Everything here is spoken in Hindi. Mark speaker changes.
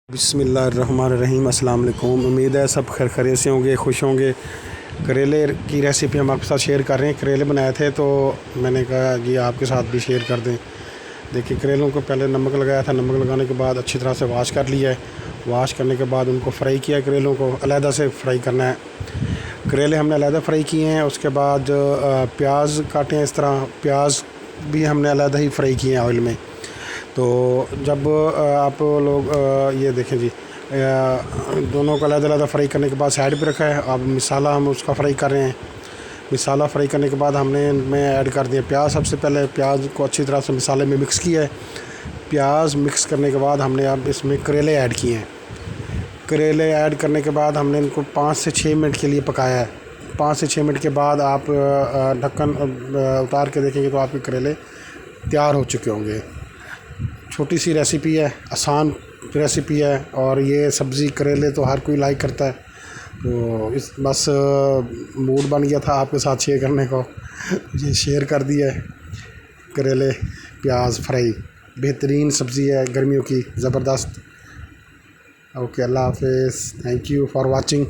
Speaker 1: बिस्मिल्लाहिर्रहमानिर्रहीम। अस्सलाम वालेकुम। उम्मीद है सब खैरियत से होंगे, खुश होंगे। करेले की रेसिपी हम आपके साथ शेयर कर रहे हैं। करेले बनाए थे तो मैंने कहा जी आपके साथ भी शेयर कर दें। देखिए करेलों को पहले नमक लगाया था, नमक लगाने के बाद अच्छी तरह से वॉश कर लिया है। वॉश करने के बाद उनको फ्राई किया। करेलों को अलहदा से फ्राई करना है। करेले हमने अलहदा फ्राई किए हैं। उसके बाद प्याज काटे हैं इस तरह, प्याज भी हमने अलहदा ही फ्राई किए हैं ऑयल में। तो जब आप लोग ये देखें जी, दोनों को अलग-अलग फ्राई करने के बाद साइड पे रखा है। अब मसाला हम उसका फ्राई कर रहे हैं। मसाला फ्राई करने के बाद हमने इनमें ऐड कर दिया प्याज। सबसे पहले प्याज को अच्छी तरह से मसाले में मिक्स किया है। प्याज मिक्स करने के बाद हमने अब इसमें करेले ऐड किए हैं। करेले ऐड करने के बाद हमने इनको 5 से 6 मिनट के लिए पकाया है। 5 से 6 मिनट के बाद आप ढक्कन उतार के देखेंगे तो आपके करेले तैयार हो चुके होंगे। छोटी सी रेसिपी है, आसान रेसिपी है, और ये सब्ज़ी करेले तो हर कोई लाइक करता है। तो इस बस मूड बन गया था आपके साथ शेयर करने को, ये शेयर कर दिया है। करेले प्याज फ्राई बेहतरीन सब्ज़ी है गर्मियों की, ज़बरदस्त। ओके, अल्लाह हाफिज़। Thank you for watching.